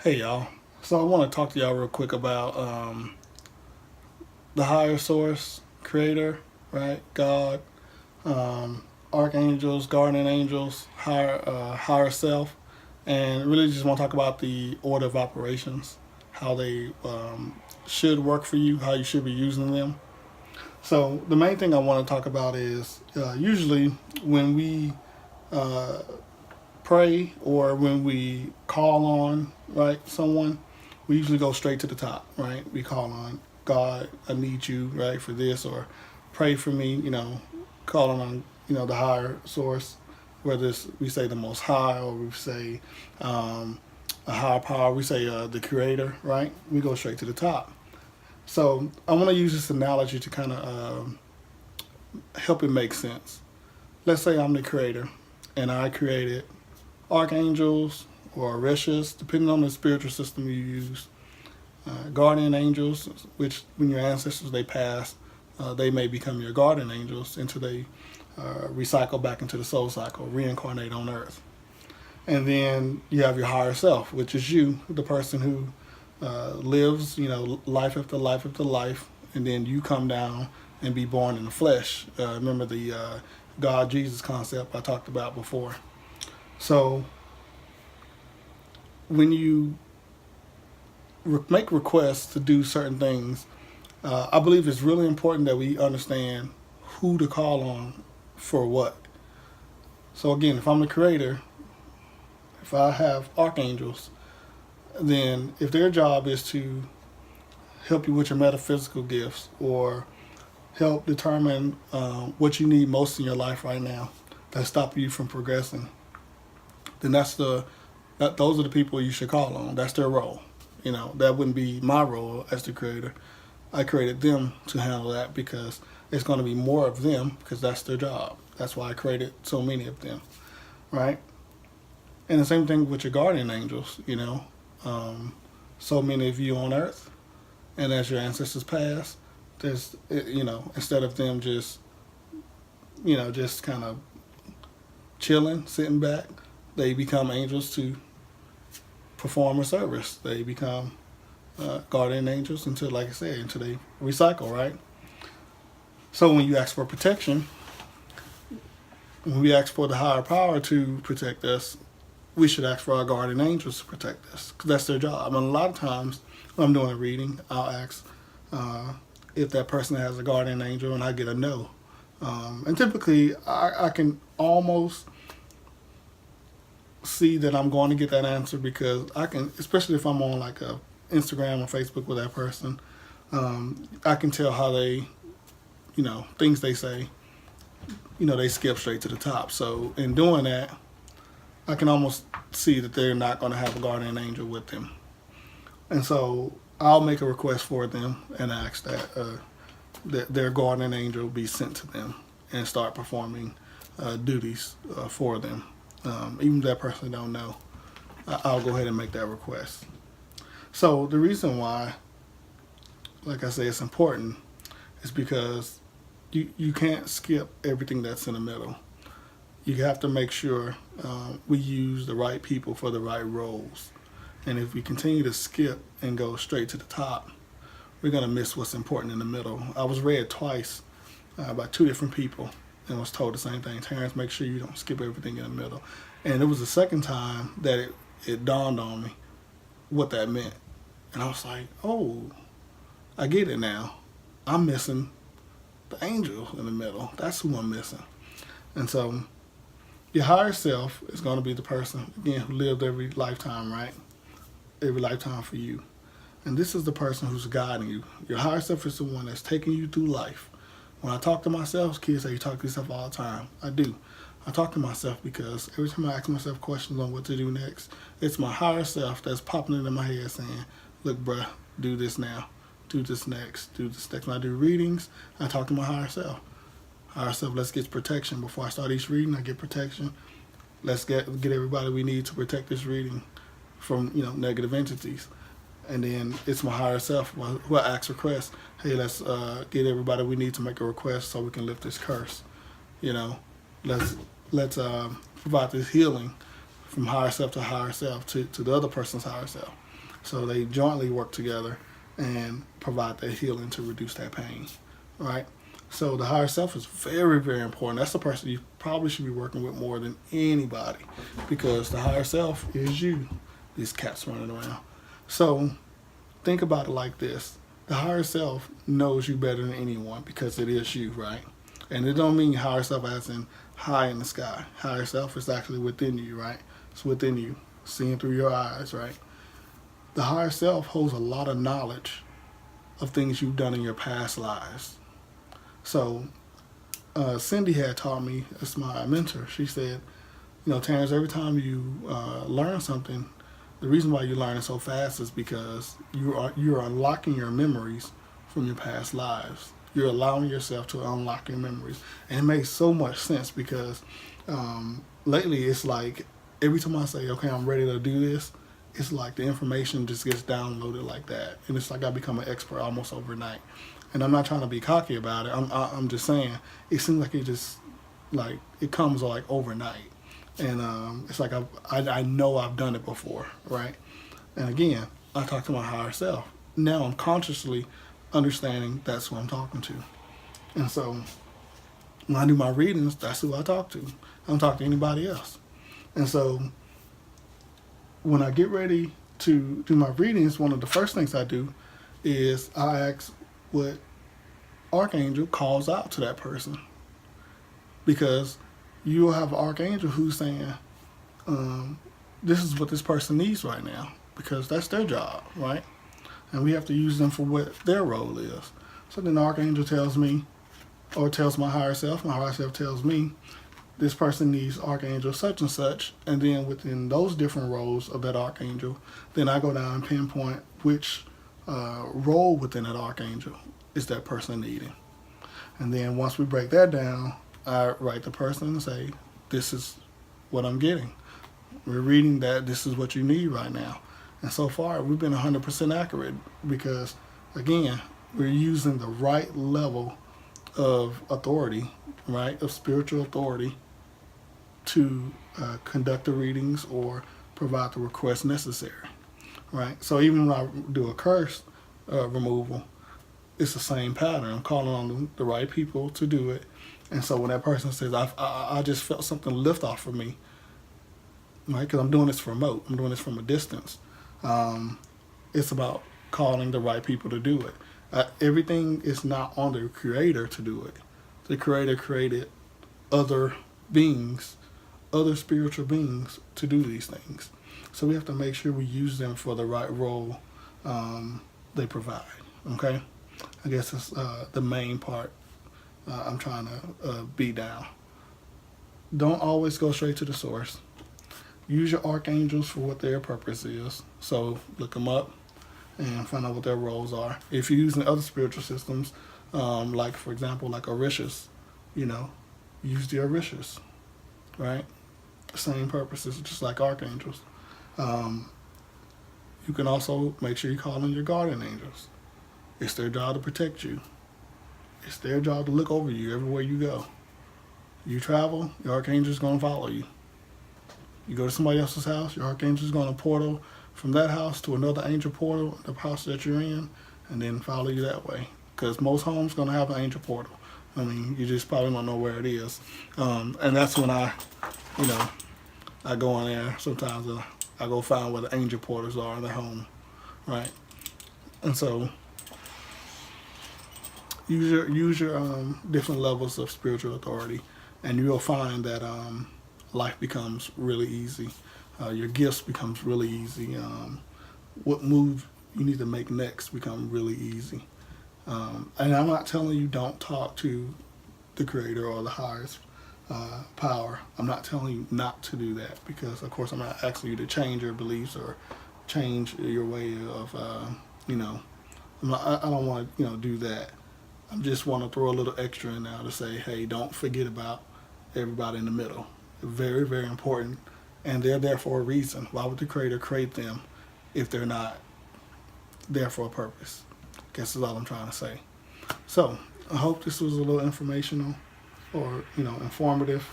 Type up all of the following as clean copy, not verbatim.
Hey y'all. So I want to talk to y'all real quick about the higher source, creator, right? God, um, archangels, guardian angels, higher self, and really just want to talk about the order of operations, how they should work for you, how you should be using them. So the main thing I want to talk about is usually when we uh, pray or when we call on right someone, we usually go straight to the top, right? We call on God, I need you, right, for this, or pray for me, calling on the higher source, whether it's we say the Most High or we say um, a higher power, we say the Creator, right? We go straight to the top. So I want to use this analogy to kind of help it make sense. Let's say I'm the Creator, and I created archangels or rishas, depending on the spiritual system you use. Guardian angels, which when your ancestors they pass, they may become your guardian angels until they recycle back into the soul cycle, reincarnate on Earth. And then you have your higher self, which is you, the person who lives, life after life after life, and then you come down and be born in the flesh. Remember the God Jesus concept I talked about before. So when you make requests to do certain things, I believe it's really important that we understand who to call on for what. So again, if I'm the creator, if I have archangels, then if their job is to help you with your metaphysical gifts or help determine what you need most in your life right now that's stopping you from progressing, then those are the people you should call on. That's their role. That wouldn't be my role as the creator. I created them to handle that because it's going to be more of them because that's their job. That's why I created so many of them, right? And the same thing with your guardian angels. So many of you on Earth, and as your ancestors pass, there's instead of them just kind of chilling, sitting back, they become angels to perform a service. They become guardian angels until, like I said, until they recycle, right? So when you ask for protection, when we ask for the higher power to protect us, we should ask for our guardian angels to protect us because that's their job. And a lot of times when I'm doing a reading, I'll ask if that person has a guardian angel, and I get a no. And typically, I can almost see that I'm going to get that answer because I can, especially if I'm on like a Instagram or Facebook with that person, I can tell how they, things they say, they skip straight to the top. So in doing that, I can almost see that they're not going to have a guardian angel with them. And so I'll make a request for them and ask that their guardian angel be sent to them and start performing duties for them. Even if that person don't know, I'll go ahead and make that request. So the reason why, like I say, it's important is because you can't skip everything that's in the middle. You have to make sure we use the right people for the right roles. And if we continue to skip and go straight to the top, we're going to miss what's important in the middle. I was read twice by two different people and was told the same thing. Terrence, make sure you don't skip everything in the middle. And it was the second time that it dawned on me what that meant. And I was like, oh, I get it now. I'm missing the angel in the middle. That's who I'm missing. And so your higher self is going to be the person, again, who lived every lifetime, right? Every lifetime for you. And this is the person who's guiding you. Your higher self is the one that's taking you through life. When I talk to myself, kids say you talk to yourself all the time. I do. I talk to myself because every time I ask myself questions on what to do next, it's my higher self that's popping into my head saying, look, bruh, do this now. Do this next. Do this next. When I do readings, I talk to my higher self. Higher self, let's get protection. Before I start each reading, I get protection. Let's get everybody we need to protect this reading from negative entities. And then it's my higher self who I ask requests. Hey, let's get everybody we need to make a request so we can lift this curse. Let's provide this healing from higher self to the other person's higher self. So they jointly work together and provide that healing to reduce that pain, right? So the higher self is very, very important. That's the person you probably should be working with more than anybody, because the higher self is you. These cats running around. So think about it like this. The higher self knows you better than anyone because it is you, right? And it don't mean higher self as in high in the sky. Higher self is actually within you, right? It's within you, seeing through your eyes, right? The higher self holds a lot of knowledge of things you've done in your past lives. So Cindy had taught me, as my mentor, she said, Terrence, every time you learn something, the reason why you learn it so fast is because you're unlocking your memories from your past lives. You're allowing yourself to unlock your memories. And it makes so much sense because lately it's like every time I say, okay, I'm ready to do this, it's like the information just gets downloaded like that. And it's like I become an expert almost overnight. And I'm not trying to be cocky about it. I'm just saying it seems like it comes like overnight. And it's like I know I've done it before, right? And again, I talk to my higher self. Now I'm consciously understanding that's who I'm talking to. And so when I do my readings, that's who I talk to. I don't talk to anybody else. And so when I get ready to do my readings, one of the first things I do is I ask what archangel calls out to that person. Because you'll have an archangel who's saying, this is what this person needs right now, because that's their job, right? And we have to use them for what their role is. So then the archangel tells me, or tells my higher self tells me, this person needs archangel such and such, and then within those different roles of that archangel, then I go down and pinpoint which role within that archangel is that person needing. And then once we break that down, I write the person and say, this is what I'm getting. We're reading that this is what you need right now. And so far, we've been 100% accurate because, again, we're using the right level of authority, right, of spiritual authority to conduct the readings or provide the request necessary, right? So even when I do a curse removal, it's the same pattern. I'm calling on the right people to do it. And so when that person says, I just felt something lift off of me, right, because I'm doing this remote, I'm doing this from a distance, it's about calling the right people to do it. Everything is not on the Creator to do it. The Creator created other beings, other spiritual beings to do these things. So we have to make sure we use them for the right role they provide, okay? I guess that's the main part I'm trying to beat down. Don't always go straight to the source. Use your archangels for what their purpose is. So look them up and find out what their roles are. If you're using other spiritual systems, like for example, like Orishas, use the Orishas, right? Same purposes, just like archangels. You can also make sure you call in your guardian angels. It's their job to protect you. It's their job to look over you everywhere you go. You travel, your archangel is going to follow you. You go to somebody else's house, your archangel is going to portal from that house to another angel portal, the house that you're in, and then follow you that way. Because most homes going to have an angel portal. I mean, you just probably don't know where it is. And that's when I go in there. Sometimes I go find where the angel portals are in the home, right? And so use your different levels of spiritual authority, and you'll find that life becomes really easy. Your gifts becomes really easy. What move you need to make next become really easy. And I'm not telling you don't talk to the Creator or the highest power. I'm not telling you not to do that, because of course I'm not asking you to change your beliefs or change your way of I don't want to do that. I just want to throw a little extra in there to say, hey, don't forget about everybody in the middle. They're very, very important, and they're there for a reason. Why would the Creator create them if they're not there for a purpose? I guess that's all I'm trying to say. So I hope this was a little informational or informative.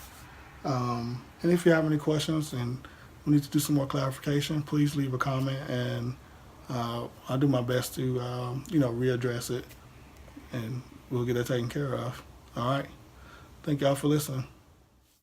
And if you have any questions and we need to do some more clarification, please leave a comment, and I'll do my best to readdress it, and we'll get it taken care of. All right. Thank y'all for listening.